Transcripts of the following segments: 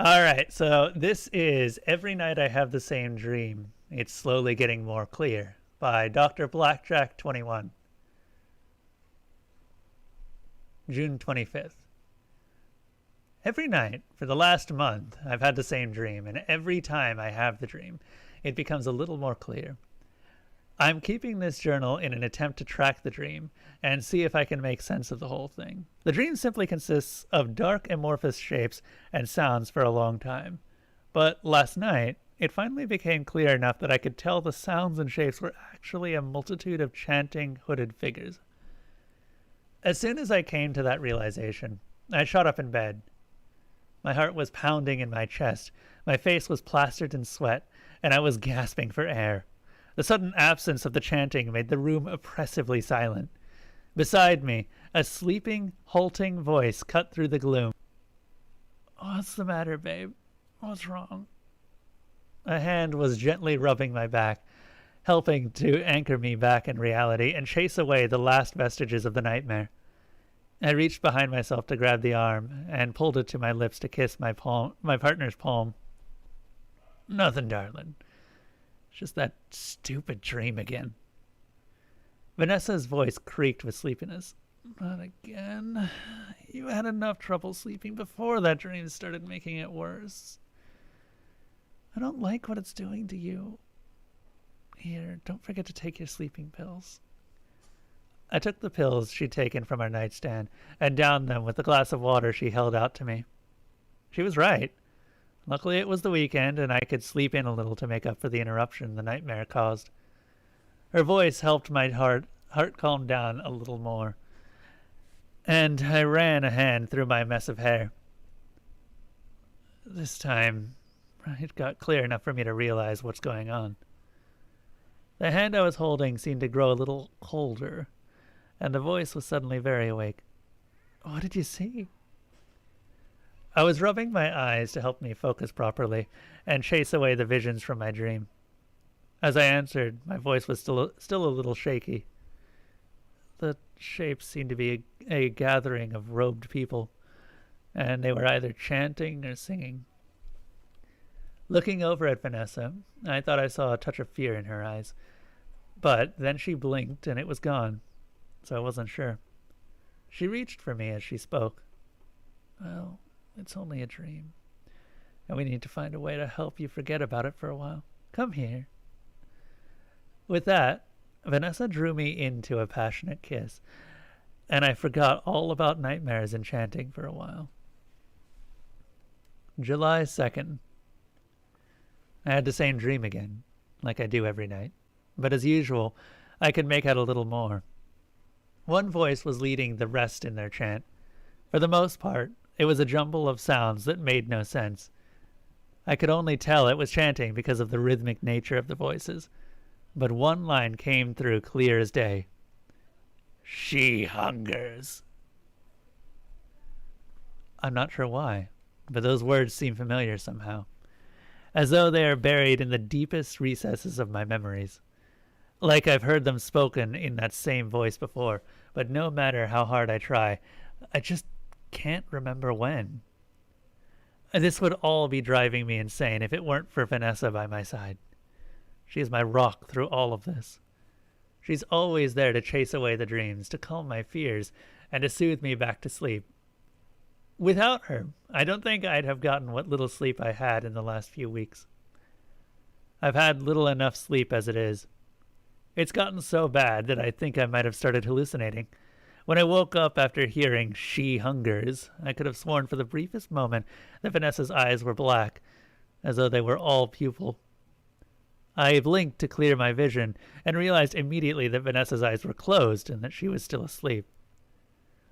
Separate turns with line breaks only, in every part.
All right, so this is Every Night I Have the Same Dream. It's slowly getting more clear by DrBlackJack21, June 25th. Every night for the last month, I've had the same dream, and every time I have the dream, it becomes a little more clear. I'm keeping this journal in an attempt to track the dream and see if I can make sense of the whole thing. The dream simply consists of dark amorphous shapes and sounds for a long time. But last night, it finally became clear enough that I could tell the sounds and shapes were actually a multitude of chanting hooded figures. As soon as I came to that realization, I shot up in bed. My heart was pounding in my chest, my face was plastered in sweat, and I was gasping for air. The sudden absence of the chanting made the room oppressively silent. Beside me, a sleeping, halting voice cut through the gloom. "What's the matter, babe? What's wrong?" A hand was gently rubbing my back, helping to anchor me back in reality and chase away the last vestiges of the nightmare. I reached behind myself to grab the arm and pulled it to my lips to kiss my partner's palm. "Nothing, darling. Just that stupid dream again." Vanessa's voice creaked with sleepiness. "Not again. You had enough trouble sleeping before that dream started making it worse. I don't like what it's doing to you. Here, don't forget to take your sleeping pills." I took the pills she'd taken from our nightstand and downed them with the glass of water she held out to me. She was right. Luckily it was the weekend, and I could sleep in a little to make up for the interruption the nightmare caused. Her voice helped my heart calm down a little more, and I ran a hand through my mess of hair. This time, it got clear enough for me to realize what's going on. The hand I was holding seemed to grow a little colder, and the voice was suddenly very awake. "What did you see?" I was rubbing my eyes to help me focus properly and chase away the visions from my dream. As I answered, my voice was still a little shaky. The shapes seemed to be a gathering of robed people, and they were either chanting or singing. Looking over at Vanessa, I thought I saw a touch of fear in her eyes, but then she blinked and it was gone, so I wasn't sure. She reached for me as she spoke. "Well, it's only a dream, and we need to find a way to help you forget about it for a while. Come here." With that, Vanessa drew me into a passionate kiss, and I forgot all about nightmares and chanting for a while. July 2nd. I had the same dream again, like I do every night, but as usual, I could make out a little more. One voice was leading the rest in their chant. For the most part, it was a jumble of sounds that made no sense. I could only tell it was chanting because of the rhythmic nature of the voices, but one line came through clear as day. "She hungers." I'm not sure why, but those words seem familiar somehow, as though they are buried in the deepest recesses of my memories. Like I've heard them spoken in that same voice before, but no matter how hard I try, I just can't remember when. This would all be driving me insane if it weren't for Vanessa by my side. She is my rock through all of this. She's always there to chase away the dreams, to calm my fears, and to soothe me back to sleep. Without her, I don't think I'd have gotten what little sleep I had in the last few weeks. I've had little enough sleep as it is. It's gotten so bad that I think I might have started hallucinating. When I woke up after hearing "she hungers," I could have sworn for the briefest moment that Vanessa's eyes were black, as though they were all pupil. I blinked to clear my vision and realized immediately that Vanessa's eyes were closed and that she was still asleep.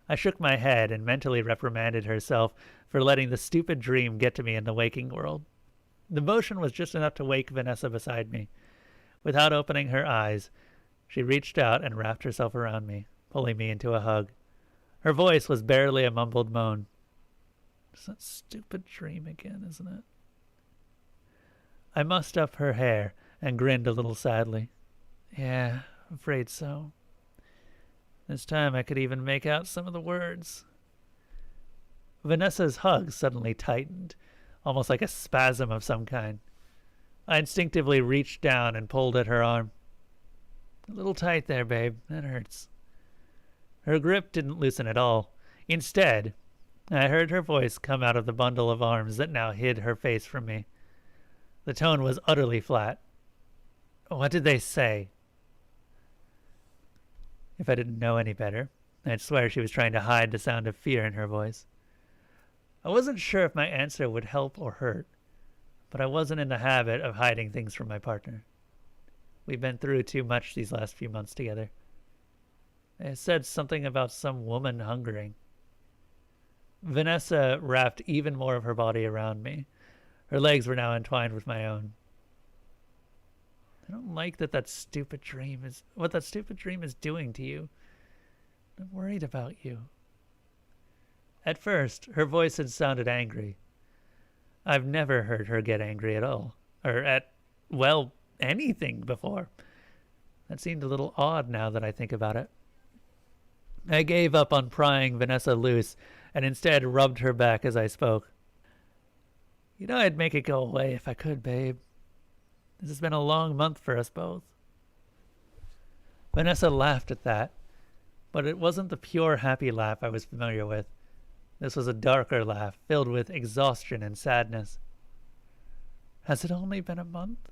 I shook my head and mentally reprimanded herself for letting the stupid dream get to me in the waking world. The motion was just enough to wake Vanessa beside me. Without opening her eyes, she reached out and wrapped herself around me, pulling me into a hug. Her voice was barely a mumbled moan. "It's that stupid dream again, isn't it?" I mussed up her hair and grinned a little sadly. "Yeah, I'm afraid so. This time I could even make out some of the words." Vanessa's hug suddenly tightened, almost like a spasm of some kind. I instinctively reached down and pulled at her arm. A little tight there, babe. That hurts. Her grip didn't loosen at all. Instead, I heard her voice come out of the bundle of arms that now hid her face from me. The tone was utterly flat. What did they say? If I didn't know any better, I'd swear she was trying to hide the sound of fear in her voice. I wasn't sure if my answer would help or hurt, but I wasn't in the habit of hiding things from my partner. We've been through too much these last few months together. They said something about some woman hungering. Vanessa wrapped even more of her body around me. Her legs were now entwined with my own. I don't like what that stupid dream is doing to you. I'm worried about you. At first, her voice had sounded angry. I've never heard her get angry at all, or at, well, anything before. That seemed a little odd now that I think about it. I gave up on prying Vanessa loose and instead rubbed her back as I spoke. You know I'd make it go away if I could, babe. This has been a long month for us both. Vanessa laughed at that, but it wasn't the pure happy laugh I was familiar with. This was a darker laugh, filled with exhaustion and sadness. Has it only been a month?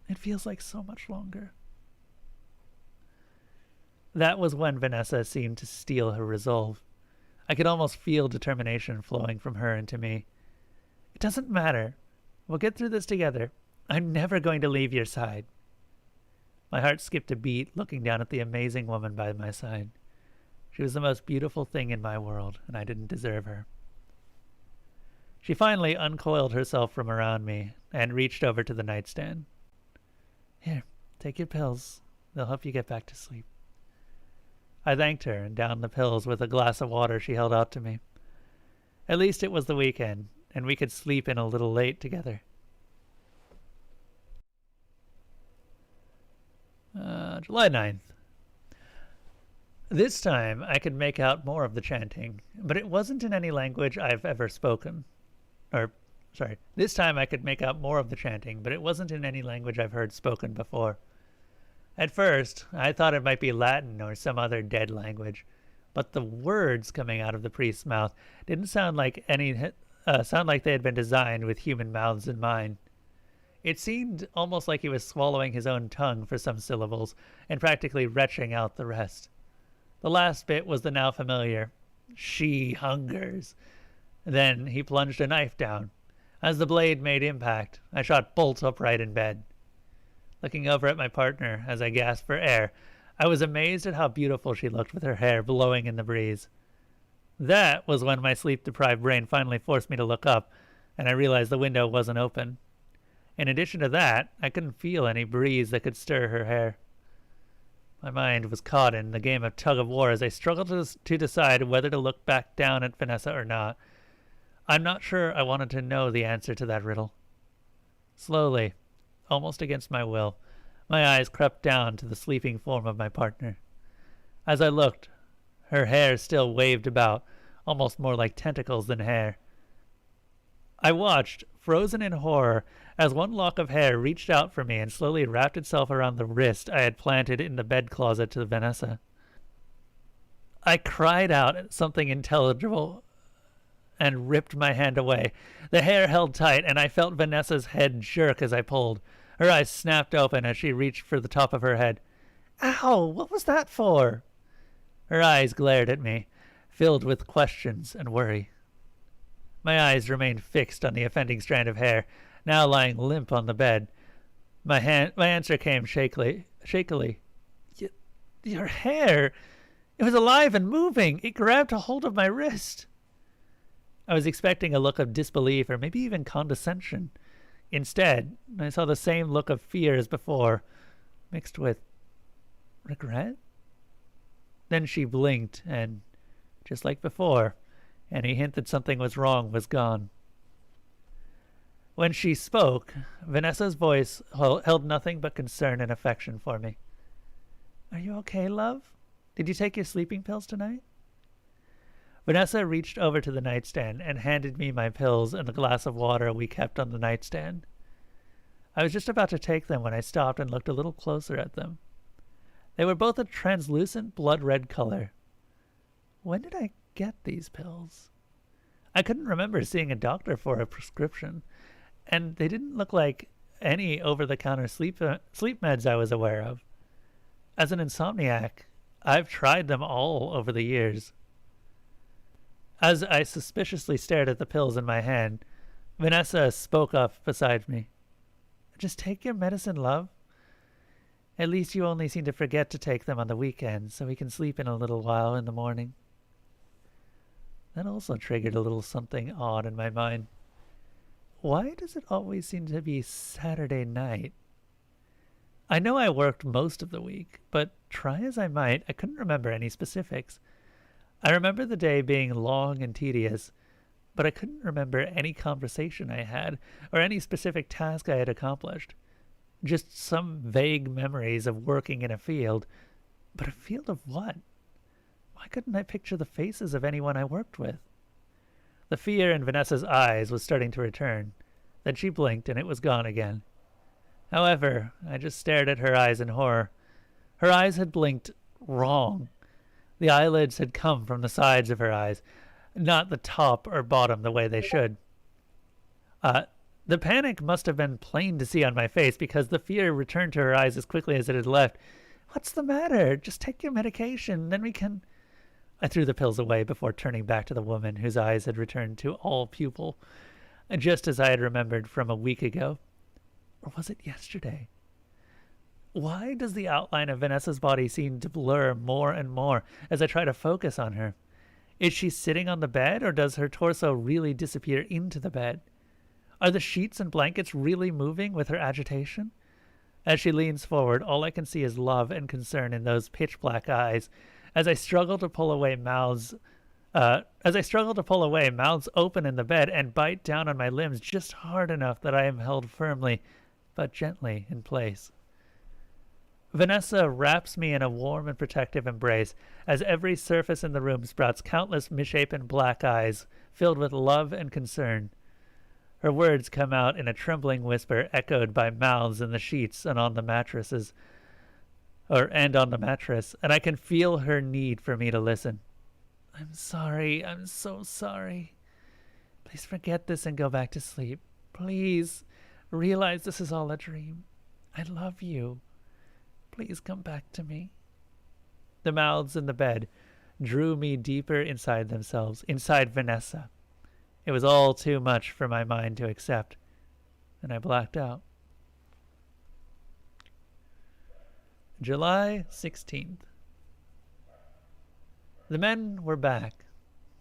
It feels like so much longer. That was when Vanessa seemed to steal her resolve. I could almost feel determination flowing from her into me. It doesn't matter. We'll get through this together. I'm never going to leave your side. My heart skipped a beat, looking down at the amazing woman by my side. She was the most beautiful thing in my world, and I didn't deserve her. She finally uncoiled herself from around me and reached over to the nightstand. Here, take your pills. They'll help you get back to sleep. I thanked her and downed the pills with a glass of water she held out to me. At least it was the weekend, and we could sleep in a little late together. July 9th. This time I could make out more of the chanting, but it wasn't in any language I've ever spoken. This time I could make out more of the chanting, but it wasn't in any language I've heard spoken before. At first, I thought it might be Latin or some other dead language, but the words coming out of the priest's mouth didn't sound like they had been designed with human mouths in mind. It seemed almost like he was swallowing his own tongue for some syllables and practically retching out the rest. The last bit was the now familiar, "She hungers." Then he plunged a knife down. As the blade made impact, I shot bolt upright in bed. Looking over at my partner as I gasped for air, I was amazed at how beautiful she looked with her hair blowing in the breeze. That was when my sleep-deprived brain finally forced me to look up, and I realized the window wasn't open. In addition to that, I couldn't feel any breeze that could stir her hair. My mind was caught in the game of tug-of-war as I struggled to decide whether to look back down at Vanessa or not. I'm not sure I wanted to know the answer to that riddle. Slowly, almost against my will, my eyes crept down to the sleeping form of my partner. As I looked, her hair still waved about, almost more like tentacles than hair. I watched, frozen in horror, as one lock of hair reached out for me and slowly wrapped itself around the wrist I had planted in the bed closet to Vanessa. I cried out something intelligible and ripped my hand away. The hair held tight, and I felt Vanessa's head jerk as I pulled. Her eyes snapped open as she reached for the top of her head. Ow! What was that for? Her eyes glared at me, filled with questions and worry. My eyes remained fixed on the offending strand of hair, now lying limp on the bed. My answer came shakily. Your hair! It was alive and moving! It grabbed a hold of my wrist! I was expecting a look of disbelief or maybe even condescension. Instead, I saw the same look of fear as before, mixed with regret. Then she blinked, and, just like before, any hint that something was wrong was gone. When she spoke, Vanessa's voice held nothing but concern and affection for me. Are you okay, love? Did you take your sleeping pills tonight? Vanessa reached over to the nightstand and handed me my pills and the glass of water we kept on the nightstand. I was just about to take them when I stopped and looked a little closer at them. They were both a translucent blood-red color. When did I get these pills? I couldn't remember seeing a doctor for a prescription, and they didn't look like any over-the-counter sleep meds I was aware of. As an insomniac, I've tried them all over the years. As I suspiciously stared at the pills in my hand, Vanessa spoke up beside me. Just take your medicine, love. At least you only seem to forget to take them on the weekends, so we can sleep in a little while in the morning. That also triggered a little something odd in my mind. Why does it always seem to be Saturday night? I know I worked most of the week, but try as I might, I couldn't remember any specifics. I remember the day being long and tedious, but I couldn't remember any conversation I had or any specific task I had accomplished. Just some vague memories of working in a field. But a field of what? Why couldn't I picture the faces of anyone I worked with? The fear in Vanessa's eyes was starting to return. Then she blinked and it was gone again. However, I just stared at her eyes in horror. Her eyes had blinked wrong. The eyelids had come from the sides of her eyes, not the top or bottom the way they should. The panic must have been plain to see on my face because the fear returned to her eyes as quickly as it had left. What's the matter? Just take your medication, then we can... I threw the pills away before turning back to the woman whose eyes had returned to all pupil, just as I had remembered from a week ago. Or was it yesterday? Why does the outline of Vanessa's body seem to blur more and more as I try to focus on her? Is she sitting on the bed, or does her torso really disappear into the bed? Are the sheets and blankets really moving with her agitation? As she leans forward, all I can see is love and concern in those pitch-black eyes. As I struggle to pull away, mouths open in the bed and bite down on my limbs just hard enough that I am held firmly, but gently, in place. Vanessa wraps me in a warm and protective embrace as every surface in the room sprouts countless misshapen black eyes filled with love and concern. Her words come out in a trembling whisper echoed by mouths in the sheets and on the mattress, and I can feel her need for me to listen. I'm sorry. I'm so sorry. Please forget this and go back to sleep. Please realize this is all a dream. I love you. Please come back to me. The mouths in the bed drew me deeper inside themselves, inside Vanessa. It was all too much for my mind to accept, and I blacked out. July 16th. The men were back,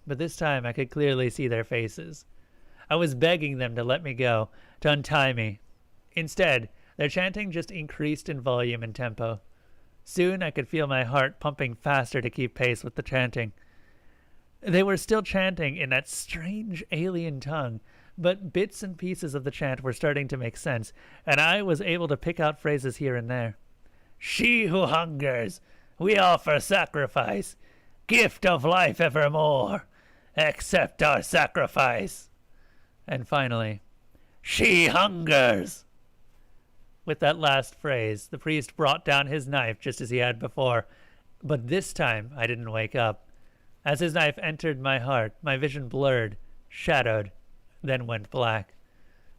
but this time I could clearly see their faces. I was begging them to let me go, to untie me. Instead, their chanting just increased in volume and tempo. Soon I could feel my heart pumping faster to keep pace with the chanting. They were still chanting in that strange alien tongue, but bits and pieces of the chant were starting to make sense, and I was able to pick out phrases here and there. She who hungers, we offer sacrifice, gift of life evermore, accept our sacrifice. And finally, she hungers. With that last phrase, the priest brought down his knife just as he had before, but this time I didn't wake up. As his knife entered my heart, my vision blurred, shadowed, then went black.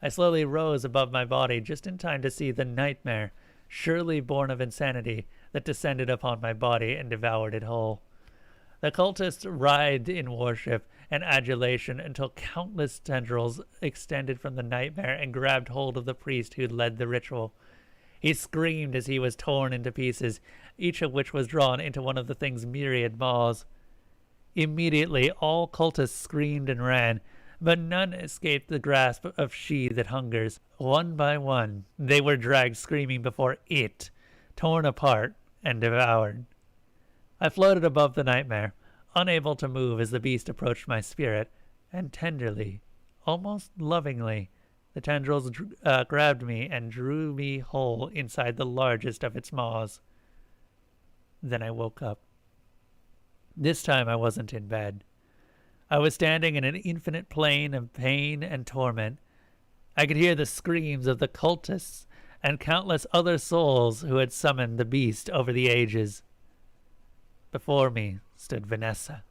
I slowly rose above my body just in time to see the nightmare, surely born of insanity, that descended upon my body and devoured it whole. The cultists writhed in worship and adulation until countless tendrils extended from the nightmare and grabbed hold of the priest who led the ritual. He screamed as he was torn into pieces, each of which was drawn into one of the thing's myriad maws. Immediately, all cultists screamed and ran, but none escaped the grasp of she that hungers. One by one, they were dragged screaming before it, torn apart and devoured. I floated above the nightmare, unable to move as the beast approached my spirit, and tenderly, almost lovingly, the tendrils grabbed me and drew me whole inside the largest of its maws. Then I woke up. This time I wasn't in bed. I was standing in an infinite plain of pain and torment. I could hear the screams of the cultists and countless other souls who had summoned the beast over the ages. Before me stood Vanessa.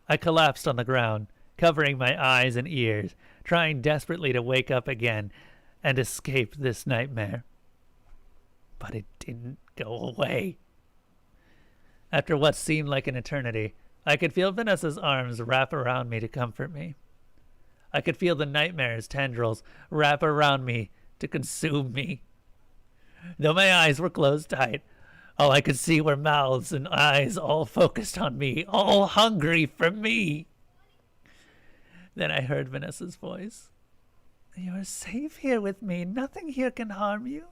I collapsed on the ground, covering my eyes and ears, trying desperately to wake up again and escape this nightmare. But it didn't go away. After what seemed like an eternity, I could feel Vanessa's arms wrap around me to comfort me. I could feel the nightmare's tendrils wrap around me to consume me. Though my eyes were closed tight, all I could see were mouths and eyes all focused on me, all hungry for me. Then I heard Vanessa's voice. "You are safe here with me. Nothing here can harm you.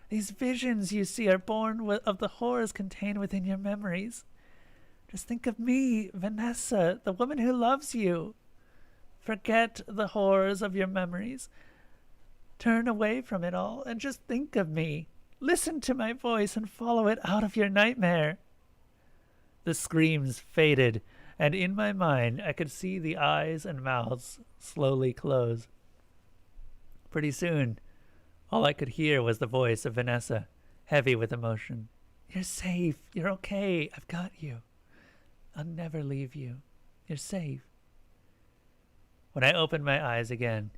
These visions you see are born of the horrors contained within your memories. Just think of me, Vanessa, the woman who loves you. Forget the horrors of your memories. Turn away from it all and just think of me. Listen to my voice and follow it out of your nightmare." The screams faded, and in my mind I could see the eyes and mouths slowly close. Pretty soon, all I could hear was the voice of Vanessa, heavy with emotion. "You're safe. You're okay. I've got you. I'll never leave you. You're safe." When I opened my eyes again,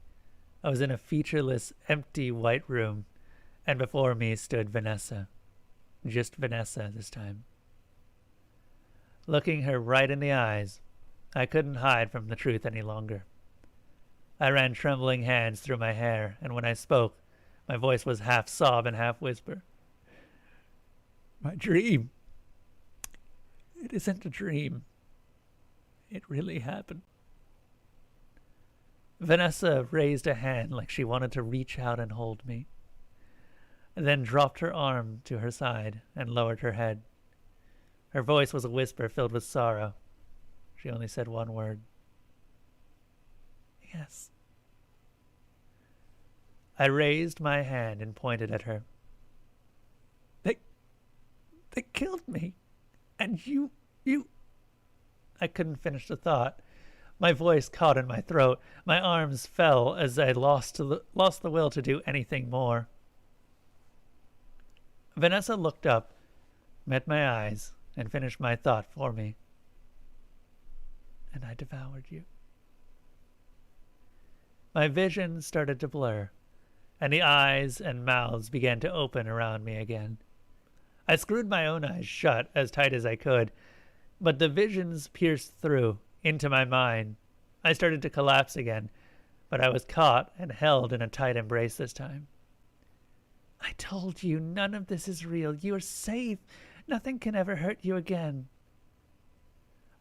I was in a featureless, empty white room, and before me stood Vanessa. Just Vanessa this time. Looking her right in the eyes, I couldn't hide from the truth any longer. I ran trembling hands through my hair, and when I spoke, my voice was half sob and half whisper. "My dream. It isn't a dream. It really happened." Vanessa raised a hand like she wanted to reach out and hold me, then dropped her arm to her side and lowered her head. Her voice was a whisper filled with sorrow. She only said one word. "Yes." I raised my hand and pointed at her. They killed me. And you... I couldn't finish the thought. My voice caught in my throat. My arms fell as I lost the will to do anything more. Vanessa looked up, met my eyes, and finished my thought for me. "And I devoured you." My vision started to blur, and the eyes and mouths began to open around me again. I screwed my own eyes shut as tight as I could, but the visions pierced through into my mind. I started to collapse again, but I was caught and held in a tight embrace this time. "I told you, none of this is real. You are safe. Nothing can ever hurt you again."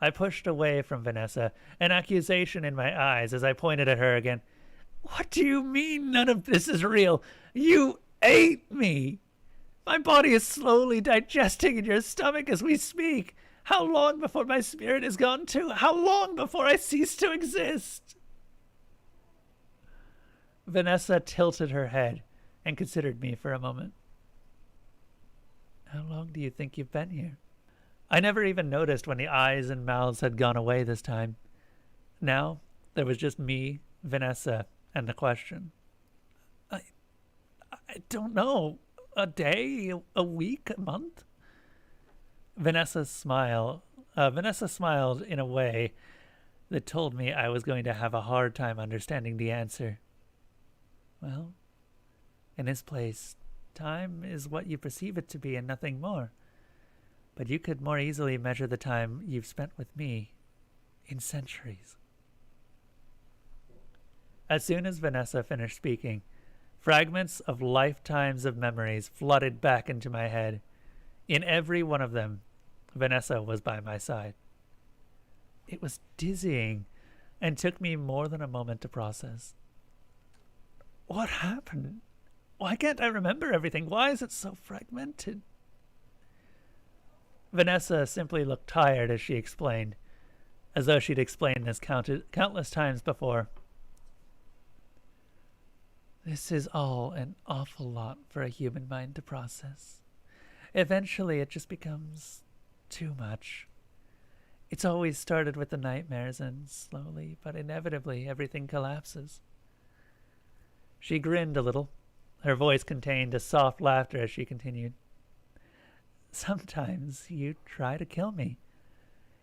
I pushed away from Vanessa, an accusation in my eyes as I pointed at her again. "What do you mean none of this is real? You ate me. My body is slowly digesting in your stomach as we speak. How long before my spirit is gone too? How long before I cease to exist?" Vanessa tilted her head and considered me for a moment. "How long do you think you've been here?" I never even noticed when the eyes and mouths had gone away this time. Now there was just me, Vanessa, and the question. I don't know. A day, a week, a month? Vanessa smiled in a way that told me I was going to have a hard time understanding the answer. "Well, in this place, time is what you perceive it to be and nothing more. But you could more easily measure the time you've spent with me in centuries." As soon as Vanessa finished speaking, fragments of lifetimes of memories flooded back into my head. In every one of them, Vanessa was by my side. It was dizzying and took me more than a moment to process. What happened? Why can't I remember everything? Why is it so fragmented? Vanessa simply looked tired as she explained, as though she'd explained this countless times before. "This is all an awful lot for a human mind to process. Eventually, it just becomes too much. It's always started with the nightmares, and slowly but inevitably everything collapses. She grinned a little. Her voice contained a soft laughter as she continued. Sometimes you try to kill me.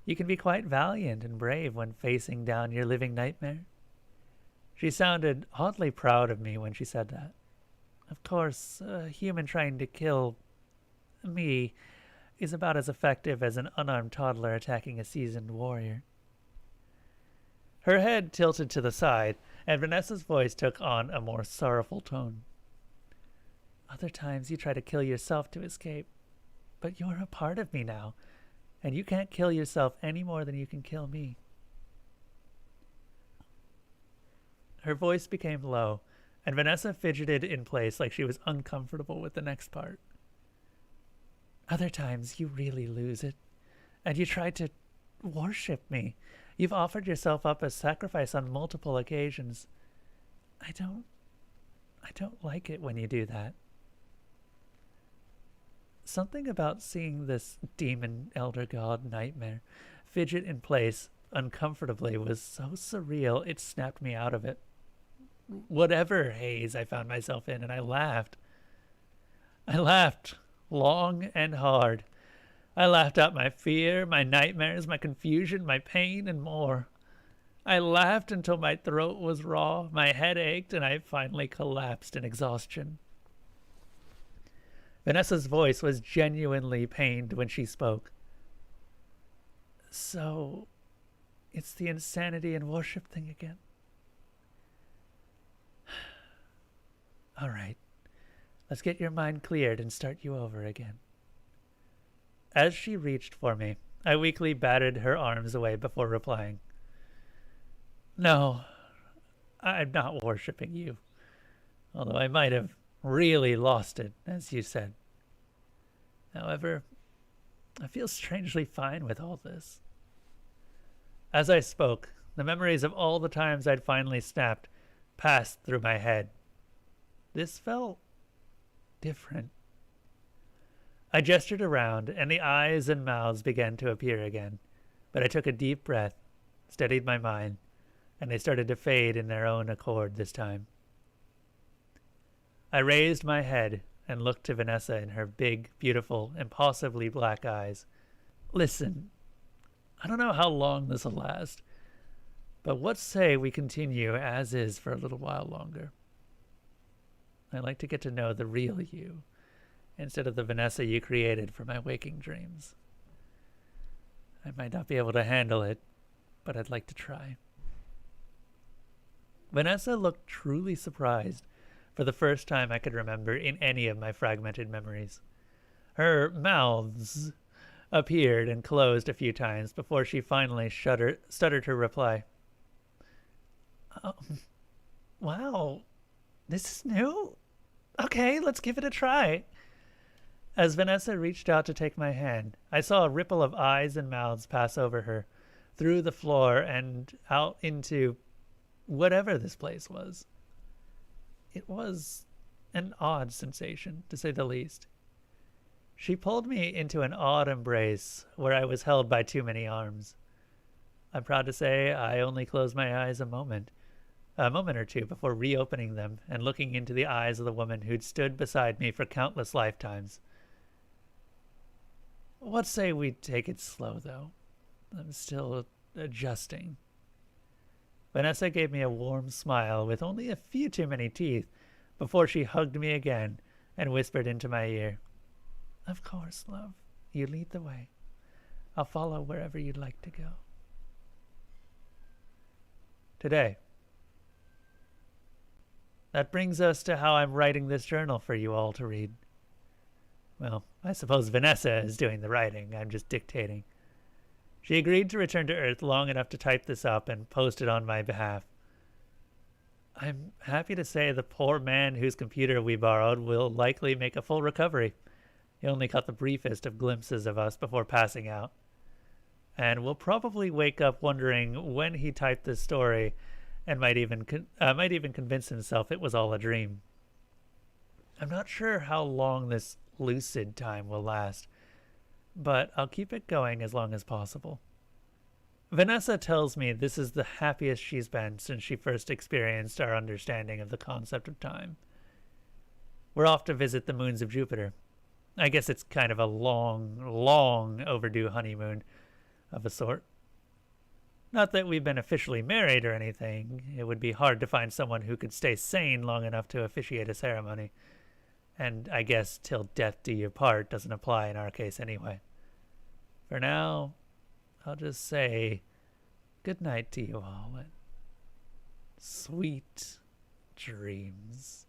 You can be quite valiant and brave when facing down your living nightmare. She sounded oddly proud of me when she said that. Of course, a human trying to kill me is about as effective as an unarmed toddler attacking a seasoned warrior. Her head tilted to the side, and Vanessa's voice took on a more sorrowful tone. Other times you try to kill yourself to escape, but you're a part of me now, and you can't kill yourself any more than you can kill me. Her voice became low, and Vanessa fidgeted in place like she was uncomfortable with the next part. Other times you really lose it, and you try to worship me. You've offered yourself up as sacrifice on multiple occasions. I don't like it when you do that. Something about seeing this demon elder god nightmare fidget in place uncomfortably was so surreal it snapped me out of it. Whatever haze I found myself in, and I laughed. I laughed long and hard. I laughed out my fear, my nightmares, my confusion, my pain, and more. I laughed until my throat was raw, my head ached, and I finally collapsed in exhaustion. Vanessa's voice was genuinely pained when she spoke. So, it's the insanity and worship thing again. All right, let's get your mind cleared and start you over again. As she reached for me, I weakly batted her arms away before replying. No, I'm not worshiping you, although I might have really lost it, as you said. However, I feel strangely fine with all this. As I spoke, the memories of all the times I'd finally snapped passed through my head. This felt different. I gestured around, and the eyes and mouths began to appear again, but I took a deep breath, steadied my mind, and they started to fade in their own accord this time. I raised my head and looked to Vanessa in her big, beautiful, impulsively black eyes. Listen, I don't know how long this will last, but what say we continue as is for a little while longer? I'd like to get to know the real you, instead of the Vanessa you created for my waking dreams. I might not be able to handle it, but I'd like to try. Vanessa looked truly surprised for the first time I could remember in any of my fragmented memories. Her mouths appeared and closed a few times before she finally stuttered her reply. Wow, this is new? Okay, let's give it a try. As Vanessa reached out to take my hand, I saw a ripple of eyes and mouths pass over her, through the floor and out into whatever this place was. It was an odd sensation, to say the least. She pulled me into an odd embrace where I was held by too many arms. I'm proud to say I only closed my eyes a moment or two before reopening them and looking into the eyes of the woman who'd stood beside me for countless lifetimes. What say we take it slow, though? I'm still adjusting. Vanessa gave me a warm smile with only a few too many teeth before she hugged me again and whispered into my ear, Of course, love. You lead the way. I'll follow wherever you'd like to go. Today. That brings us to how I'm writing this journal for you all to read. Well, I suppose Vanessa is doing the writing. I'm just dictating. She agreed to return to Earth long enough to type this up and post it on my behalf. I'm happy to say the poor man whose computer we borrowed will likely make a full recovery. He only caught the briefest of glimpses of us before passing out. And will probably wake up wondering when he typed this story and might even convince himself it was all a dream. I'm not sure how long this lucid time will last, but I'll keep it going as long as possible. Vanessa tells me this is the happiest she's been since she first experienced our understanding of the concept of time. We're off to visit the moons of Jupiter. I guess it's kind of a long overdue honeymoon of a sort. Not that we've been officially married or anything. It would be hard to find someone who could stay sane long enough to officiate a ceremony. And I guess till death do you part doesn't apply in our case anyway. For now, I'll just say good night to you all and sweet dreams.